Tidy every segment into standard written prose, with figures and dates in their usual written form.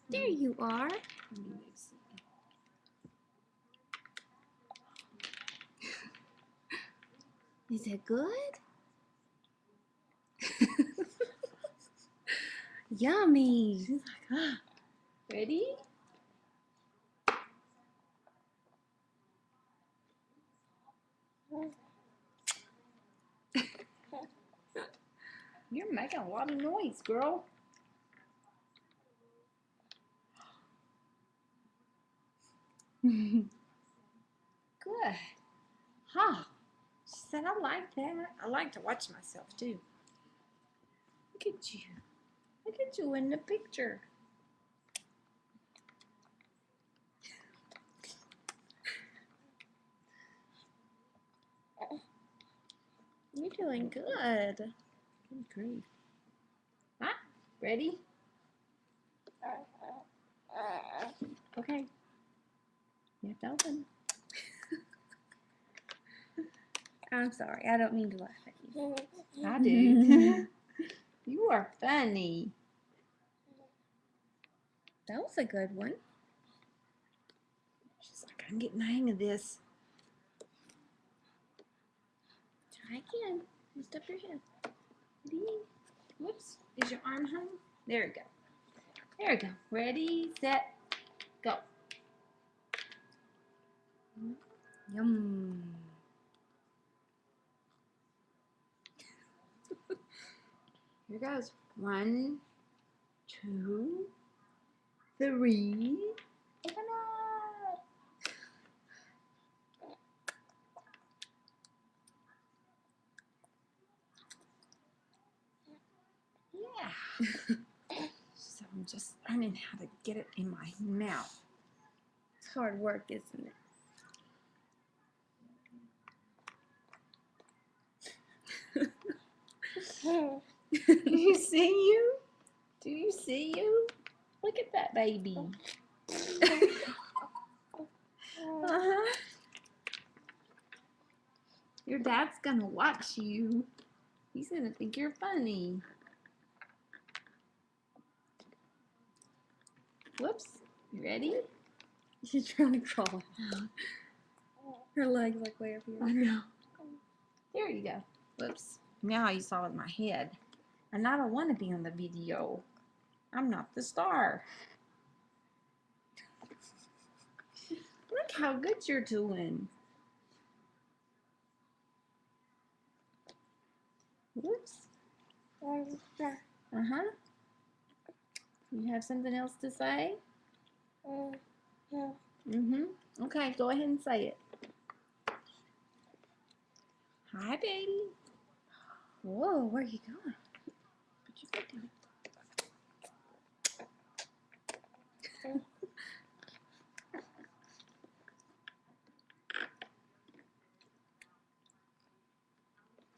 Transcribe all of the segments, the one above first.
There you are. Is it good? Yummy. She's like, ah. Ready? You're making a lot of noise, girl. Good. Huh. She said, I like that. I like to watch myself too. Look at you. Look at you in the picture. You're doing good. Good grief. Huh? Ready? Okay. You have to open. I'm sorry. I don't mean to laugh at you. I do. You are funny. That was a good one. She's like, I'm getting the hang of this. Try again. Lift up your head. Ready? Whoops. Is your arm hung? There we go. There we go. Ready, set, go. Yum. Here goes. 1, 2, 3. Open up. Yeah. So I'm just learning how to get it in my mouth. It's hard work, isn't it? Do you see you? Do you see you? Look at that baby. Uh-huh. Your dad's gonna watch you. He's gonna think you're funny. Whoops. You ready? She's trying to crawl. Her leg's like way up here. I know. There you go. Whoops. Now you saw with my head. And I don't want to be on the video. I'm not the star. Look how good you're doing. Whoops. Uh-huh. You have something else to say? Mm-hmm. Okay, go ahead and say it. Hi, baby. Whoa, where are you going? Put your foot down.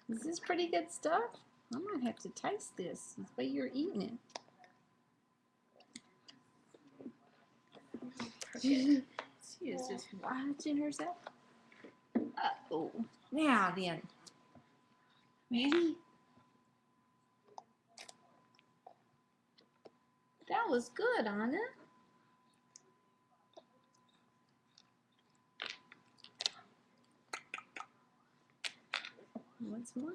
Is this pretty good stuff? I might have to taste this the way you're eating it. She is just watching herself. Uh-oh. Now then. Ready? That was good, Anna. Once more.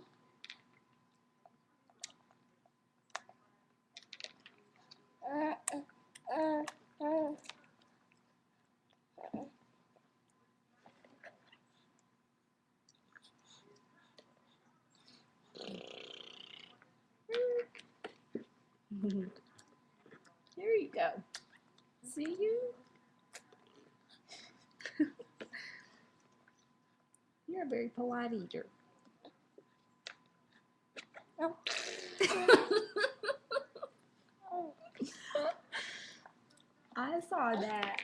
There you go. See you? You're a very polite eater. Oh. I saw that.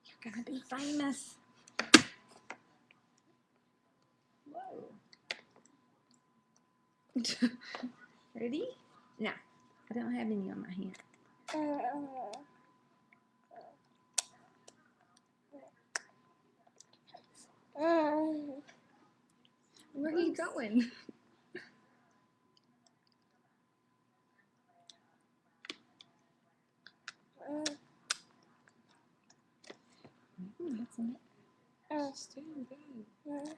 You're gonna be famous. Whoa. Ready? No, I don't have any on my hand. Where are you going? isn't it? She's doing good.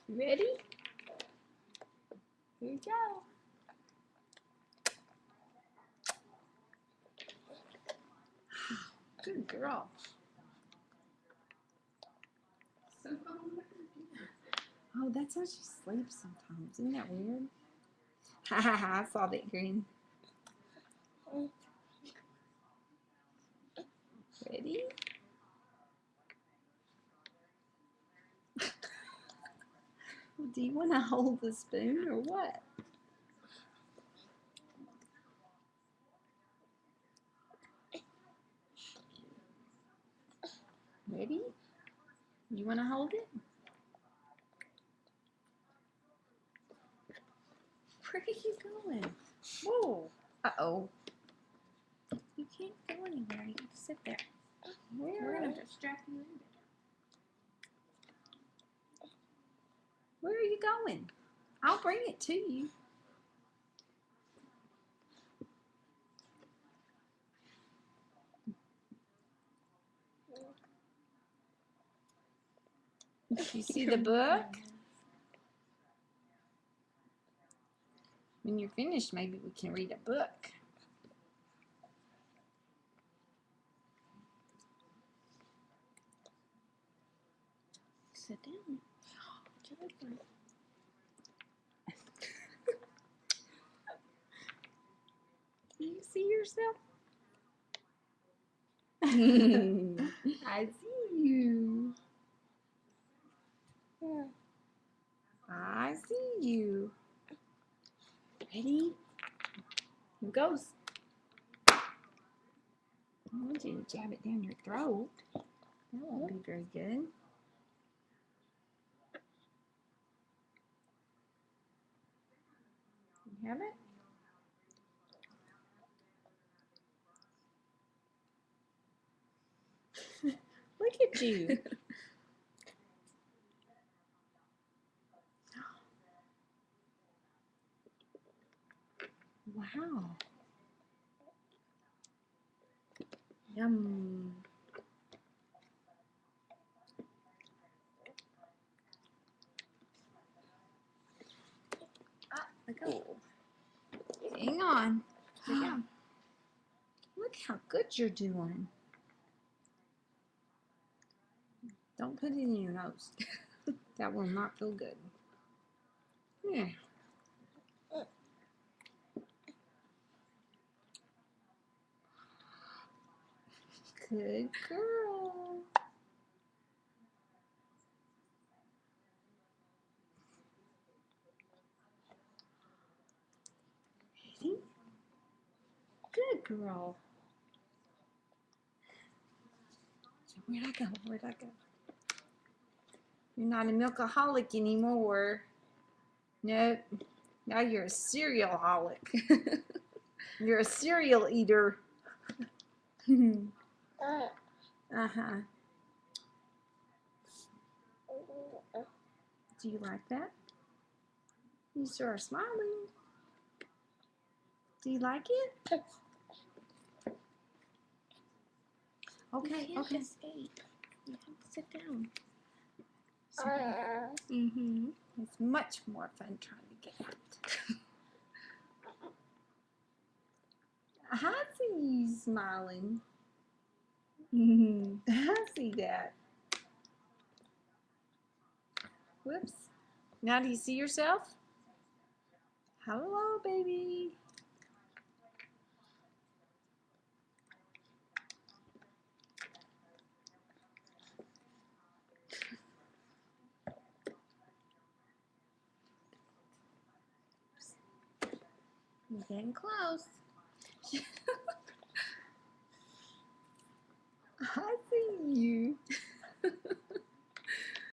Ready? Here you go. Good girl. Oh, that's how she sleeps sometimes. Isn't that weird? Ha ha ha, I saw that grin. Ready? Do you want to hold the spoon or what? Ready? You want to hold it? Where are you going? Whoa. Uh-oh. You can't go anywhere. You have to sit there. We're going to have to strap you in there. Where are you going? I'll bring it to you. You see the book? When you're finished, maybe we can read a book. Sit down. Do you see yourself? I see you. I see you. Ready? Here goes. I want you to jab it down your throat. That won't be very good. You have it? Look at you. Wow. Yum. Ah, let go. Hang on. Look how good you're doing. Don't put it in your nose. That will not feel good. Yeah. Good girl. Ready? Good girl. So where'd I go? Where'd I go? You're not a milkaholic anymore. Nope. Now you're a cereal-holic. You're a cereal eater. Uh-huh. Do you like that? You sure are smiling. Do you like it? Okay, you can't escape. You have to sit down. It's much more fun trying to get out. I see you smiling. I see that. Whoops. Now do you see yourself? Hello, baby. You're getting close.